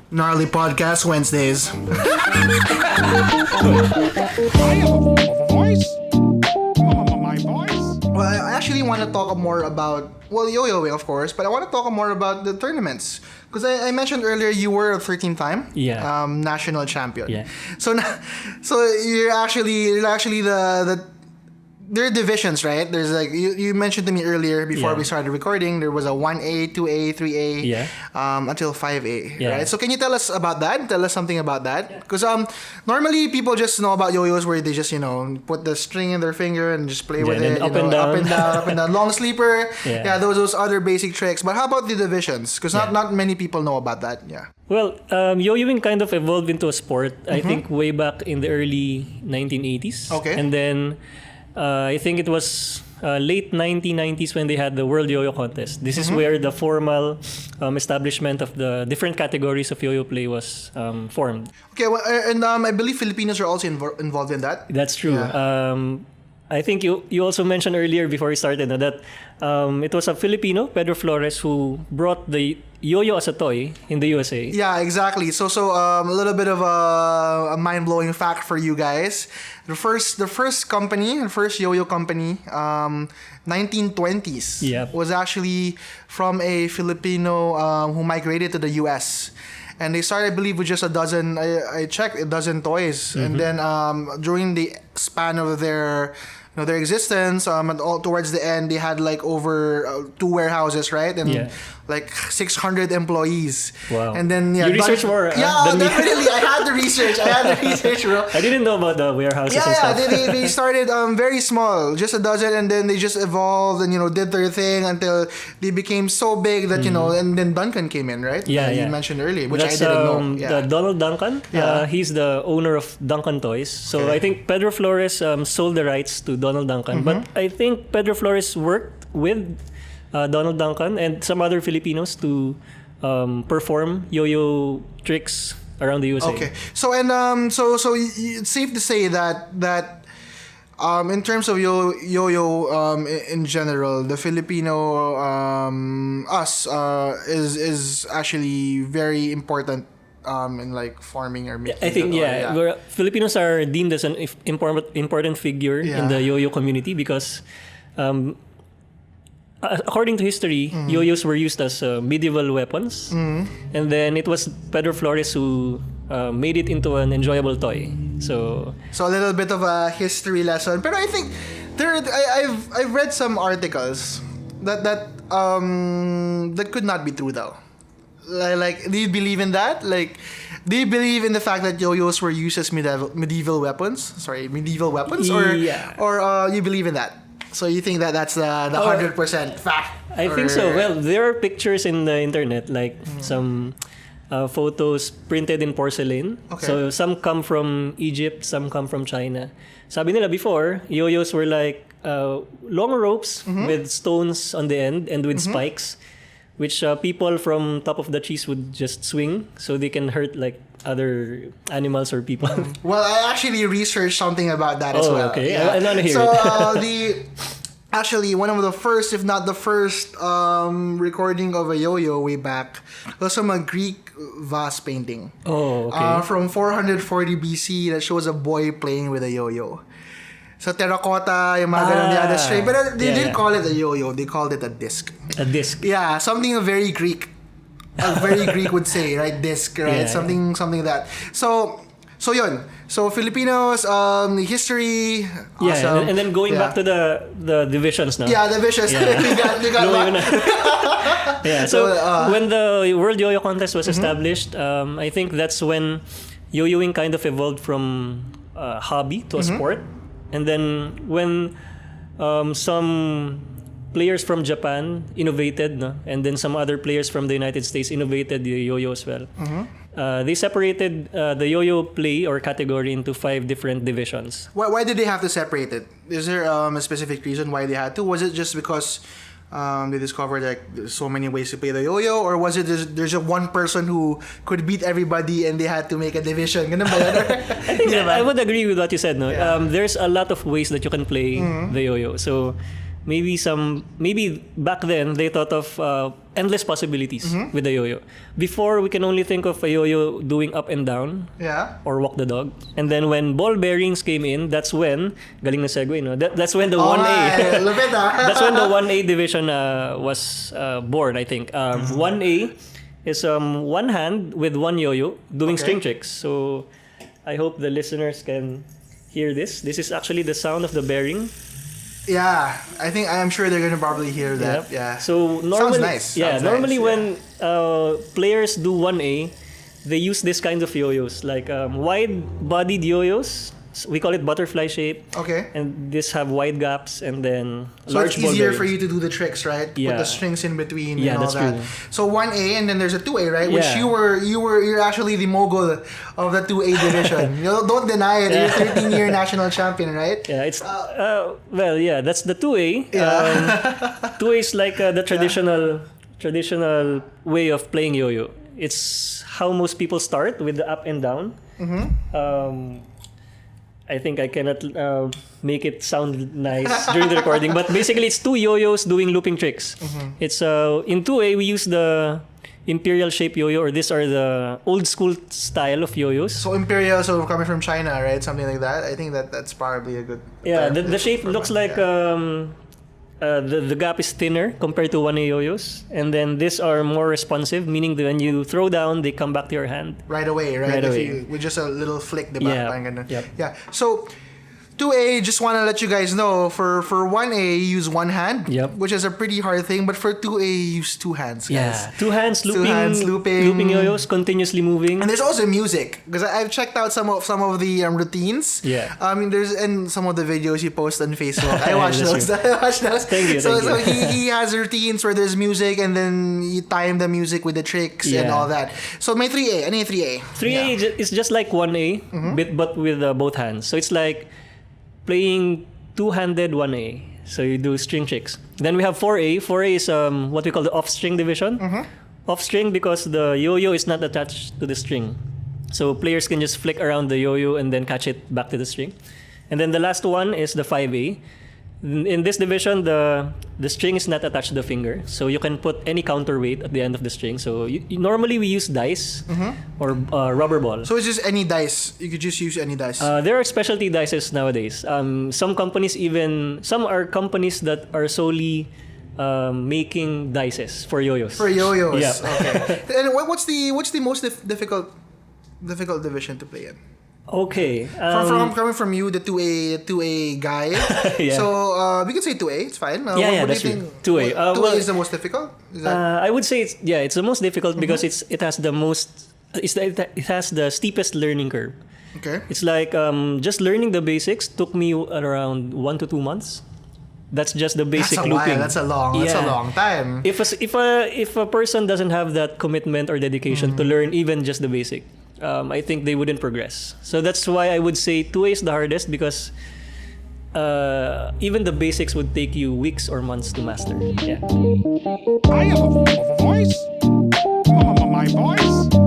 Gnarly Podcast Wednesdays. I have a voice. My voice. Well, I actually want to talk more about, yo-yoing, of course, but I want to talk more about the tournaments. Because I mentioned earlier you were a 13-time national champion. Yeah. So you're actually there are divisions, right? There's like you mentioned to me earlier before we started recording. There was a 1A, 2A, 3A, until 5A, right? So can you tell us about that? Tell us something about that, because normally people just know about yo-yos where they just put the string in their finger and just play with it, up and down, up and down, long sleeper, those other basic tricks. But how about the divisions? Because not many people know about that. Yeah. Well, yo-yoing kind of evolved into a sport. I think way back in the early 1980s. Okay. And then I think it was late 1990s when they had the World Yo-Yo Contest. This is where the formal establishment of the different categories of yo-yo play was formed. Okay, well, and I believe Filipinos are also involved in that. That's true. Yeah. I think you also mentioned earlier before we started that it was a Filipino, Pedro Flores, who brought the yo-yo as a toy in the USA. Yeah, exactly. So a little bit of a mind-blowing fact for you guys. The first yo-yo company, 1920s, was actually from a Filipino who migrated to the US. And they started, I believe, with just a dozen. I checked, a dozen toys, and then during the span of their existence, and all towards the end, they had like over 2 warehouses, right? And like 600 employees. Wow. And then you research more. Definitely. I had the research, bro. I didn't know about the warehouses and stuff. They started very small, just a dozen, and then they just evolved and did their thing until they became so big that and then Duncan came in, right? Yeah, You mentioned earlier, which That's, I didn't know. The Donald Duncan. He's the owner of Duncan Toys. So I think Pedro Flores sold the rights to Donald Duncan, but I think Pedro Flores worked with Donald Duncan and some other Filipinos to perform yo-yo tricks around the USA. Okay, so it's safe to say that in terms of yo-yo in general, the Filipino is actually very important in like forming or making. I think Filipinos are deemed as an important figure in the yo-yo community because according to history, yo-yos were used as medieval weapons, and then it was Pedro Flores who made it into an enjoyable toy. So a little bit of a history lesson. But I think I've read some articles that could not be true though. Like, do you believe in that? Like, do you believe in the fact that yo-yos were used as medieval weapons? Sorry, medieval weapons, or you believe in that? So you think that that's the 100% fact? I think so. Well, there are pictures in the internet, like some photos printed in porcelain. Okay. So some come from Egypt, some come from China. Sabi nila before, yo-yos were like long ropes with stones on the end and with spikes, which people from top of the trees would just swing so they can hurt like other animals or people. Well, I actually researched something about that as well. Okay. I want to hear it. Actually, one of the first, if not the first, recording of a yo-yo way back was from a Greek vase painting. Oh, okay. From 440 BC that shows a boy playing with a yo-yo. So terracotta, yung mga ganun, the other string. But they didn't call it a yo-yo. They called it a disc. A disc. Yeah, something very Greek. A very Greek would say, right? Disc, right? Something like that. So yun. So Filipinos, history. Awesome. And then going back to the divisions now. Yeah, divisions. Yeah. you got yeah. So when the World Yo-Yo Contest was established, I think that's when yo-yoing kind of evolved from a hobby to a sport. And then when some players from Japan innovated, and then some other players from the United States innovated the yo-yo as well. They separated the yo-yo play or category into 5 different divisions. Why did they have to separate it? Is there a specific reason why they had to? Was it just because they discovered like there's so many ways to play the yo-yo, or was it there's just one person who could beat everybody and they had to make a division? Ganun ba yun? I think I would agree with what you said. No, there's a lot of ways that you can play the yo-yo. So maybe back then they thought of endless possibilities with the yo-yo. Before, we can only think of a yo-yo doing up and down Yeah. or walk the dog. And then when ball bearings came in, that's when galing na segue, no? That's when the Oh, 1A lupit that's when the 1A division was born, I think. 1A is one hand with one yo-yo doing Okay. string tricks. So I hope the listeners can hear this. This is actually the sound of the bearing. Yeah, I'm sure they're gonna probably hear that. Yep. Yeah. So normally, nice. Yeah, Sounds normally nice, when players do 1A, they use this kind of yo-yos, like wide-bodied yo-yos. We call it butterfly shape. Okay. And this have wide gaps and then So large it's ball easier bearings. for you to do the tricks, right? Put Yeah. the strings in between Yeah, and all that's that. true. So 1A and then there's a 2A, right? Which Yeah. you're actually the mogul of the 2A division. Don't deny it. You're 13-year national champion, right? Yeah, it's well, yeah, that's the 2A. Yeah. 2A is like the traditional way of playing yo-yo. It's how most people start with the up and down. I think I cannot make it sound nice during the recording, but basically it's two yo-yos doing looping tricks. It's in 2A we use the imperial shape yo-yo, or these are the old school style of yo-yos. So Imperial, so coming from China, right? Something like that. I think that's probably a good. Yeah, term the shape for looks that, like yeah. the gap is thinner compared to 1A yo-yos, and then these are more responsive, meaning that when you throw down, they come back to your hand. Right away, right? Right If away. with just a little flick, diba? Yeah. Parang ganun. Yep. Yeah. So 2A, just want to let you guys know, for 1A, you use one hand, Yep. which is a pretty hard thing. But for 2A, you use two hands, guys. Yeah, two hands Two looping, hands looping. looping yo-yos, continuously moving. And there's also music, because I've checked out some of the routines. Yeah. I mean, there's and some of the videos you post on Facebook. I watch That's those. true. I watch those. Thank you, So thank you. he has routines where there's music, and then you time the music with the tricks and Yeah. all that. So may 3A, any 3A. 3A is just like 1A, but with both hands. So it's like playing two-handed 1A. So you do string tricks. Then we have 4A. 4A is what we call the off-string division. Off-string because the yo-yo is not attached to the string. So players can just flick around the yo-yo and then catch it back to the string. And then the last one is the 5A. In this division, the string is not attached to the finger, so you can put any counterweight at the end of the string. So normally we use dice or rubber ball. So it's just any dice. You could just use any dice. There are specialty dices nowadays. Some are companies that are solely making dices for yo-yos. For yo-yos. Yeah. Okay. And what's the most difficult division to play in? Okay. Coming from you, the 2A guy. Yeah. So we can say 2A. It's fine. Yeah, what do that's you true. think? 2A. 2A Well, is the most difficult. Is that? I would say it's the most difficult because it has the most. It has the steepest learning curve. Okay. It's like just learning the basics took me around 1 to 2 months. That's just the basic That's a looping. while. That's a long time. If a person doesn't have that commitment or dedication to learn even just the basic, I think they wouldn't progress. So that's why I would say 2A is the hardest because even the basics would take you weeks or months to master. Yeah. I have a voice. My voice.